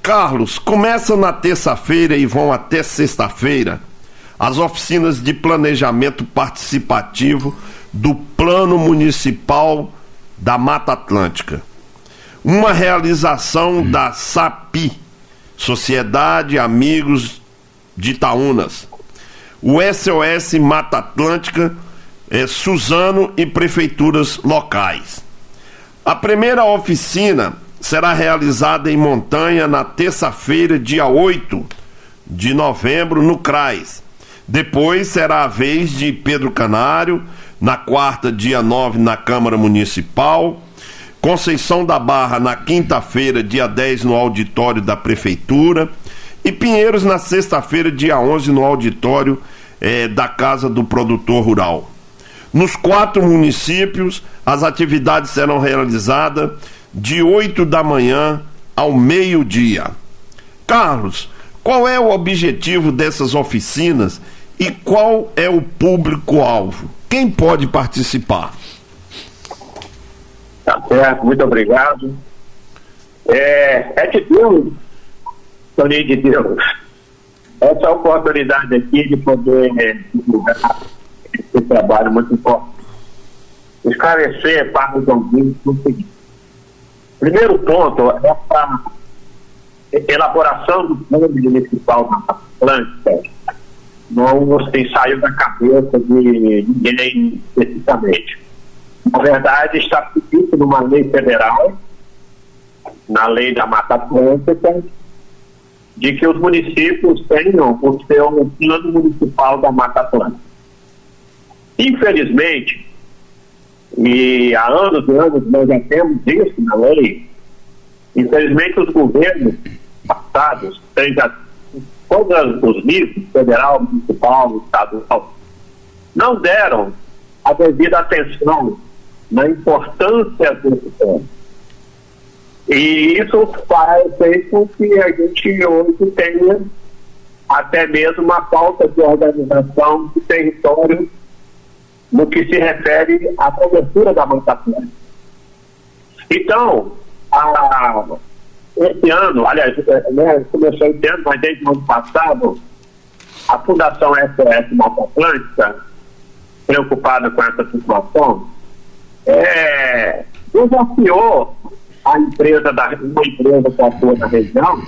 Carlos, começam na terça-feira e vão até sexta-feira as oficinas de planejamento participativo do Plano Municipal da Mata Atlântica. Uma realização da SAPI, Sociedade Amigos de Itaúnas, o SOS Mata Atlântica, Suzano e prefeituras locais. A primeira oficina será realizada em Montanha na terça-feira, dia 8 de novembro, no CRAS. Depois será a vez de Pedro Canário, na quarta, dia 9, na Câmara Municipal. Conceição da Barra na quinta-feira, dia 10, no auditório da Prefeitura. E Pinheiros na sexta-feira, dia 11, no auditório da Casa do Produtor Rural. Nos 4 municípios, as atividades serão realizadas de 8 da manhã ao meio-dia. Carlos, qual é o objetivo dessas oficinas e qual é o público-alvo? Quem pode participar? Tá certo, muito obrigado. É de Deus, Toninho de Deus, essa oportunidade aqui de poder divulgar esse trabalho muito importante. Esclarecer para os ouvintes o seguinte. Primeiro ponto é a elaboração do plano municipal da Mata Atlântica. Não saiu da cabeça de ninguém especificamente. Na verdade, está previsto numa lei federal, na lei da Mata Atlântica, de que os municípios tenham o seu plano municipal da Mata Atlântica. Infelizmente, e há anos e anos nós já temos isso na lei, infelizmente os governos passados, todos os níveis, federal, municipal, estadual, não deram a devida atenção na importância desse plano. E isso fez com que a gente hoje tenha até mesmo uma falta de organização do território no que se refere à cobertura da Mata Atlântica. Então, esse ano, aliás, começou esse ano, mas desde o ano passado, a Fundação SOS Mata Atlântica, preocupada com essa situação, desafiou uma empresa que atua na região,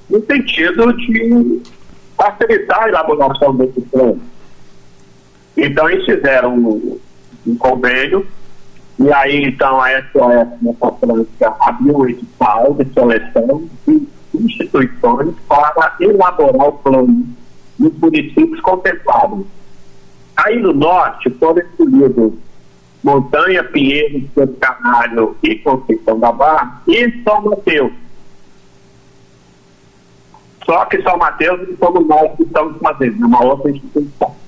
no sentido de facilitar a elaboração desse plano. Então eles fizeram um convênio, e aí então a SOS Mata Atlântica abriu um edital de seleção de instituições para elaborar o plano nos municípios contemplados. Aí no norte foram escolhidos Montanha, Pinheiros, Pedro Canário e Conceição da Barra e São Mateus. Só que São Mateus não somos nós que estamos fazendo, é uma outra instituição.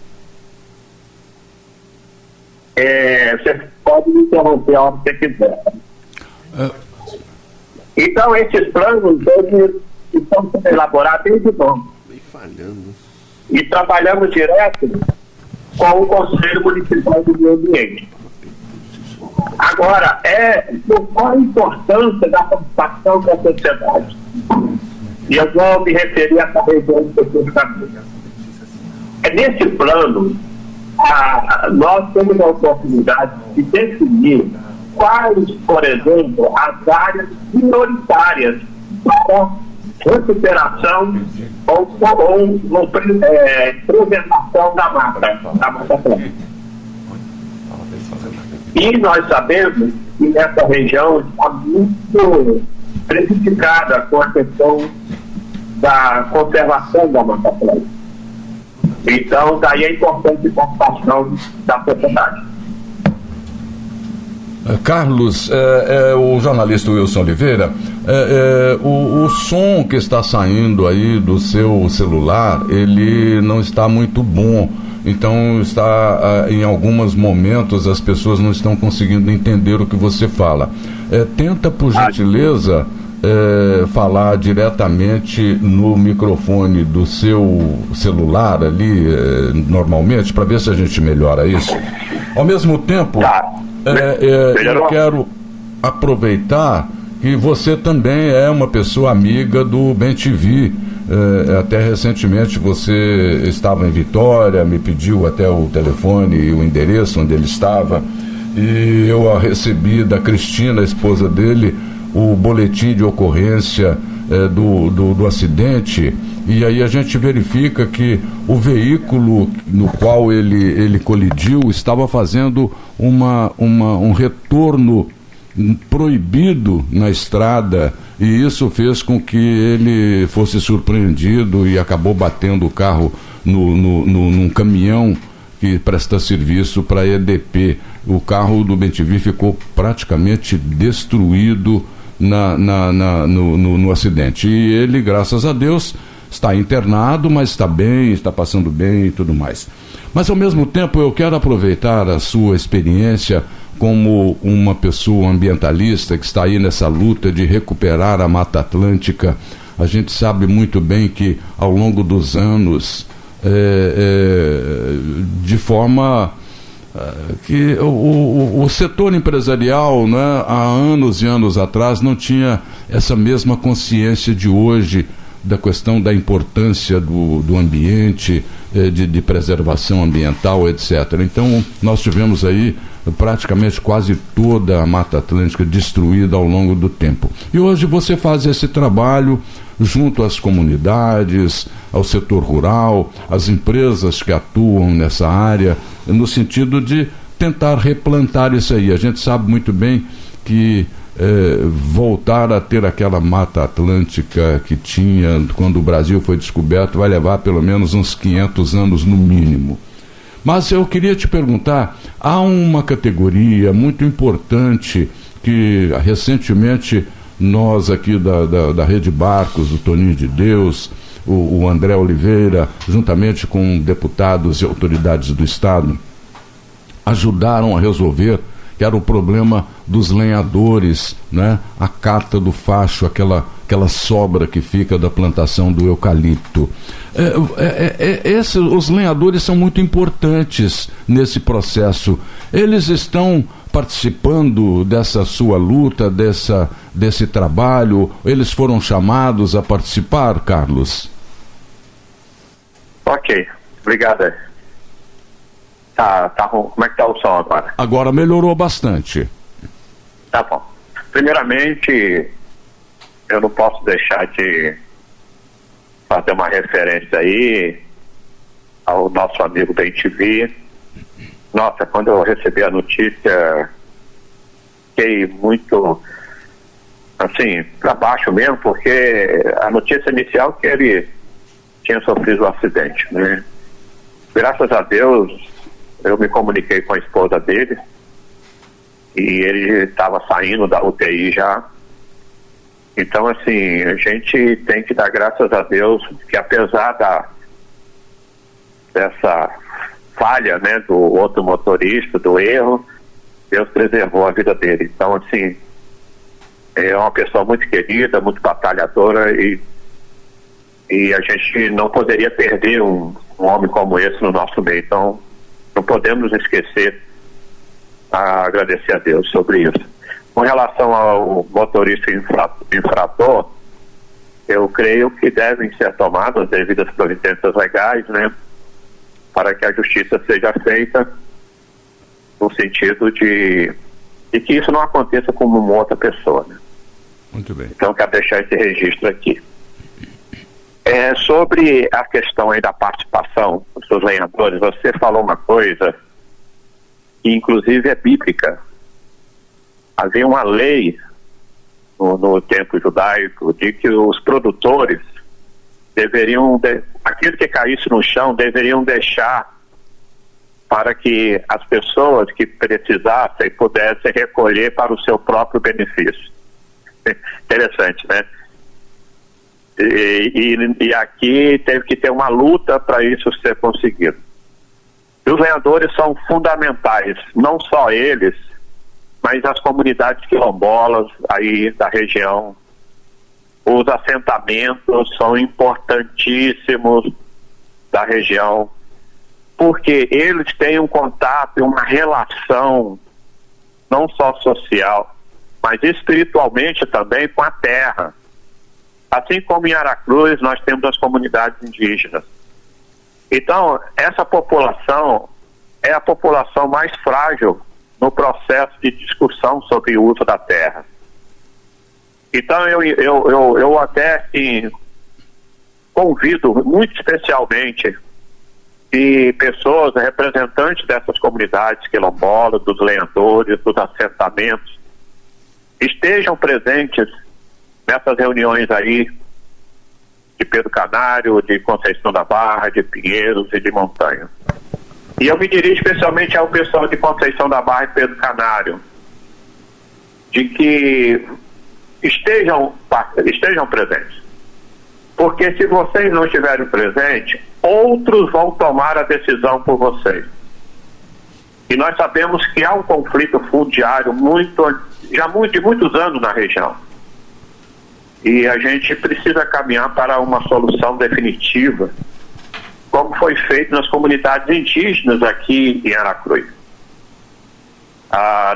Você pode me interromper a hora que você quiser. Então, esses planos eles estão sendo elaborados desde então. E trabalhamos direto com o Conselho Municipal do Meio Ambiente. Agora, qual a importância da participação da sociedade? E eu vou me referir a essa região especificamente. Nesse plano, nós temos a oportunidade de definir quais, por exemplo, as áreas prioritárias para recuperação ou preservação da Mata Atlântica. E nós sabemos que essa região está muito prejudicada com a questão da conservação da Mata Atlântica. Então, daí a importante participação da sociedade. Carlos, o jornalista Wilson Oliveira, o som que está saindo aí do seu celular, ele não está muito bom. Então, em alguns momentos, as pessoas não estão conseguindo entender o que você fala. Tenta, por gentileza, falar diretamente no microfone do seu celular ali, normalmente, para ver se a gente melhora isso. Ao mesmo tempo, eu quero aproveitar E você também é uma pessoa amiga do BenTV. Até recentemente você estava em Vitória, me pediu até o telefone e o endereço onde ele estava, e eu recebi da Cristina, a esposa dele, o boletim de ocorrência do acidente, e aí a gente verifica que o veículo no qual ele colidiu estava fazendo um retorno proibido na estrada, e isso fez com que ele fosse surpreendido e acabou batendo o carro num caminhão que presta serviço para a EDP. O carro do BenTV ficou praticamente destruído no acidente, e ele, graças a Deus, está internado, mas está bem, está passando bem e tudo mais. Mas ao mesmo tempo eu quero aproveitar a sua experiência como uma pessoa ambientalista que está aí nessa luta de recuperar a Mata Atlântica. A gente sabe muito bem que ao longo dos anos, de forma que o setor empresarial, né, há anos e anos atrás não tinha essa mesma consciência de hoje da questão da importância do ambiente, de preservação ambiental, etc. Então nós tivemos aí praticamente quase toda a Mata Atlântica destruída ao longo do tempo. E hoje você faz esse trabalho junto às comunidades, ao setor rural, às empresas que atuam nessa área, no sentido de tentar replantar isso aí. A gente sabe muito bem que voltar a ter aquela Mata Atlântica que tinha quando o Brasil foi descoberto vai levar pelo menos uns 500 anos no mínimo. Mas eu queria te perguntar, há uma categoria muito importante que recentemente nós aqui da Rede Barcos, o Toninho de Deus, o André Oliveira, juntamente com deputados e autoridades do Estado, ajudaram a resolver, que era o problema dos lenhadores, né? A carta do facho, aquela sobra que fica da plantação do eucalipto. Os lenhadores são muito importantes nesse processo. Eles estão participando dessa sua luta, desse trabalho? Eles foram chamados a participar, Carlos? Ok, obrigado. Tá bom. Como é que tá o som agora? Agora melhorou bastante. Tá bom. Primeiramente, eu não posso deixar de fazer uma referência aí ao nosso amigo BenTV. Nossa, quando eu recebi a notícia, fiquei muito, assim, para baixo mesmo, porque a notícia inicial que ele tinha sofrido um acidente, né? Graças a Deus, eu me comuniquei com a esposa dele e ele estava saindo da UTI já. Então, assim, a gente tem que dar graças a Deus que, apesar dessa falha, né, do outro motorista, do erro, Deus preservou a vida dele. Então, assim, é uma pessoa muito querida, muito batalhadora, e a gente não poderia perder um homem como esse no nosso meio. Então, não podemos esquecer a agradecer a Deus sobre isso. Com relação ao motorista infrator, eu creio que devem ser tomadas as devidas providências legais, né, para que a justiça seja feita no sentido de que isso não aconteça com uma outra pessoa, né? Muito bem. Então, quero deixar esse registro aqui. Sobre a questão aí da participação dos lenhadores, você falou uma coisa que inclusive é bíblica. Havia uma lei no tempo judaico de que os produtores deveriam, aquilo que caísse no chão, deveriam deixar para que as pessoas que precisassem pudessem recolher para o seu próprio benefício. Interessante, né? E aqui teve que ter uma luta para isso ser conseguido. E os lenhadores são fundamentais, não só eles, mas as comunidades quilombolas aí da região. Os assentamentos são importantíssimos da região, porque eles têm um contato e uma relação não só social, mas espiritualmente também com a terra. Assim como em Aracruz nós temos as comunidades indígenas. Então, essa população é a população mais frágil no processo de discussão sobre o uso da terra. Então, eu até assim, convido muito especialmente que pessoas, representantes dessas comunidades quilombolas, dos lenhadores, dos assentamentos, estejam presentes nessas reuniões aí de Pedro Canário, de Conceição da Barra, de Pinheiros e de Montanha. E eu me dirijo especialmente ao pessoal de Conceição da Barra e Pedro Canário, de que estejam presentes. Porque se vocês não estiverem presentes, outros vão tomar a decisão por vocês. E nós sabemos que há um conflito fundiário de muitos anos na região. E a gente precisa caminhar para uma solução definitiva, como foi feito nas comunidades indígenas aqui em Aracruz.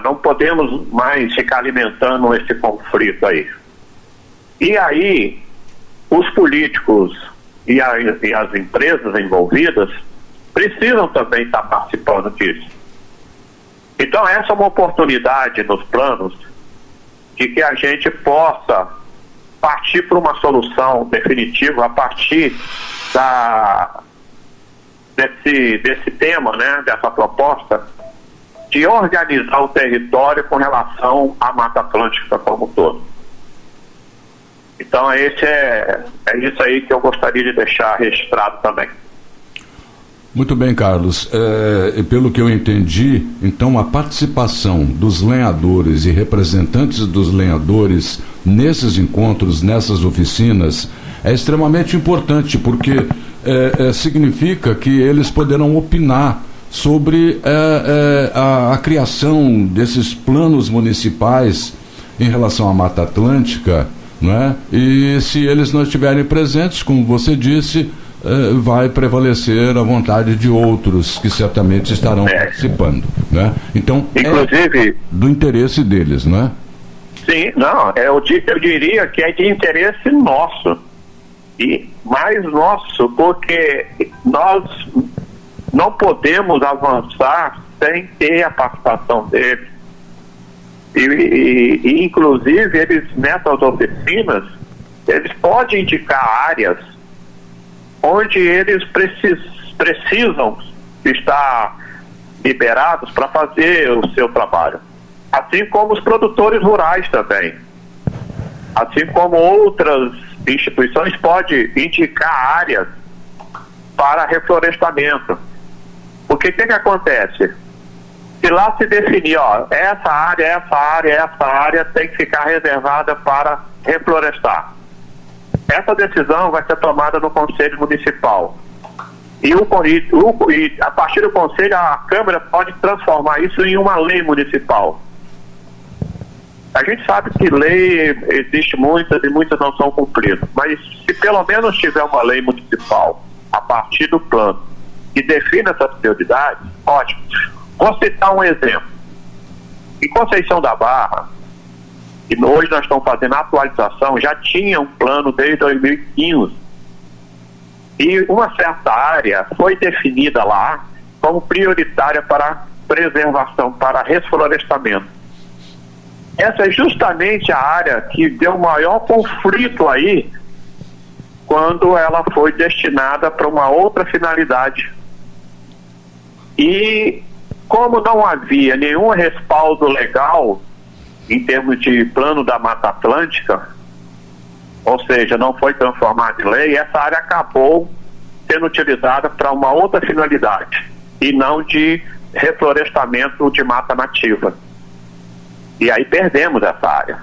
Não podemos mais ficar alimentando esse conflito aí. E aí, os políticos e as empresas envolvidas precisam também estar participando disso. Então, essa é uma oportunidade nos planos de que a gente possa partir para uma solução definitiva a partir desse tema, né, dessa proposta de organizar o território com relação à Mata Atlântica como um todo. Então é isso aí que eu gostaria de deixar registrado também. Muito bem, Carlos. Pelo que eu entendi, então a participação dos lenhadores e representantes dos lenhadores nesses encontros, nessas oficinas, é extremamente importante, porque significa que eles poderão opinar sobre a criação desses planos municipais em relação à Mata Atlântica, não é? E se eles não estiverem presentes, como você disse, vai prevalecer a vontade de outros que certamente estarão participando, né? Então, inclusive, do interesse deles, não é? Sim, não, eu diria que é de interesse nosso, e mais nosso, porque nós não podemos avançar sem ter a participação deles. E inclusive, eles, nessas oficinas, eles podem indicar áreas onde eles precisam estar liberados para fazer o seu trabalho. Assim como os produtores rurais também. Assim como outras instituições podem indicar áreas para reflorestamento. Porque o que acontece? Se lá se definir, essa área tem que ficar reservada para reflorestar. Essa decisão vai ser tomada no Conselho Municipal. E a partir do Conselho, a Câmara pode transformar isso em uma lei municipal. A gente sabe que lei existe muitas e muitas não são cumpridas. Mas se pelo menos tiver uma lei municipal a partir do plano que defina essas prioridades, ótimo. Vou citar um exemplo. Em Conceição da Barra, e hoje nós estamos fazendo a atualização, já tinha um plano desde 2015. E uma certa área foi definida lá como prioritária para preservação, para reflorestamento. Essa é justamente a área que deu maior conflito aí quando ela foi destinada para uma outra finalidade. E como não havia nenhum respaldo legal em termos de plano da Mata Atlântica, ou seja, não foi transformada em lei, essa área acabou sendo utilizada para uma outra finalidade e não de reflorestamento de mata nativa. E aí perdemos essa área.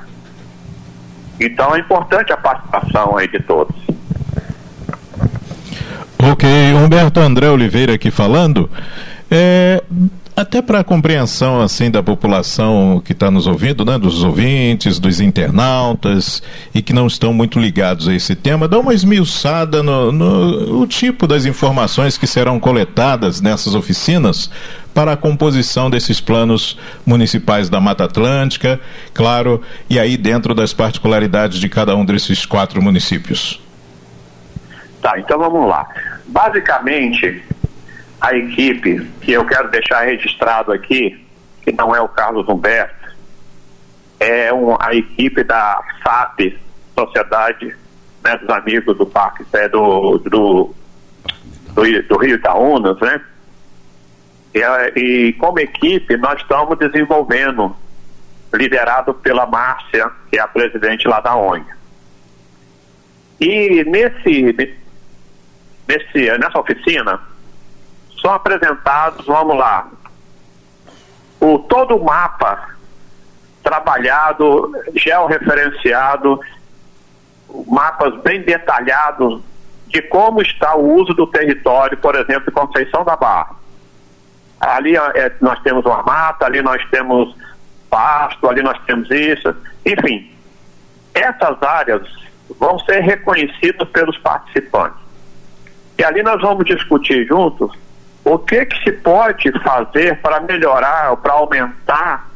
Então é importante a participação aí de todos. Ok, Humberto André Oliveira aqui falando. Até para a compreensão assim da população que está nos ouvindo, né, dos ouvintes, dos internautas e que não estão muito ligados a esse tema, dá uma esmiuçada no tipo das informações que serão coletadas nessas oficinas para a composição desses planos municipais da Mata Atlântica, claro, e aí dentro das particularidades de cada um desses 4 municípios? Tá, então vamos lá. Basicamente, a equipe, que eu quero deixar registrado aqui, que não é o Carlos Humberto, é a equipe da SAP, Sociedade, né, dos Amigos do Parque, do Rio Itaúnas, né? E como equipe nós estamos desenvolvendo, liderado pela Márcia, que é a presidente lá da ONG. E nessa oficina são apresentados, vamos lá, todo o mapa trabalhado, georreferenciado, mapas bem detalhados de como está o uso do território, por exemplo, em Conceição da Barra. Ali nós temos uma mata, ali nós temos pasto, ali nós temos isso, enfim. Essas áreas vão ser reconhecidas pelos participantes. E ali nós vamos discutir juntos o que se pode fazer para melhorar, para aumentar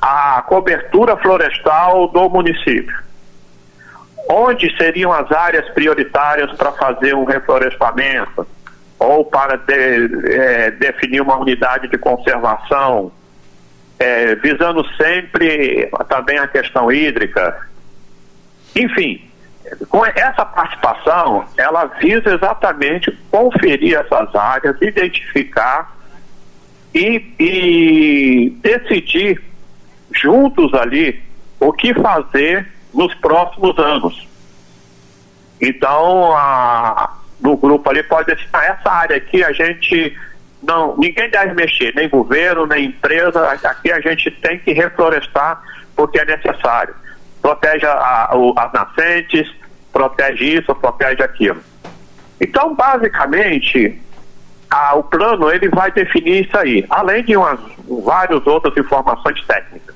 a cobertura florestal do município. Onde seriam as áreas prioritárias para fazer um reflorestamento ou para definir uma unidade de conservação, visando sempre também a questão hídrica. Enfim, com essa participação, ela visa exatamente conferir essas áreas, identificar e decidir juntos ali o que fazer nos próximos anos. Então, no grupo ali pode dizer, essa área aqui a gente ninguém deve mexer, nem governo, nem empresa, aqui a gente tem que reflorestar porque é necessário. Protege as nascentes, protege isso, protege aquilo. Então, basicamente, o plano ele vai definir isso aí, além de várias outras informações técnicas.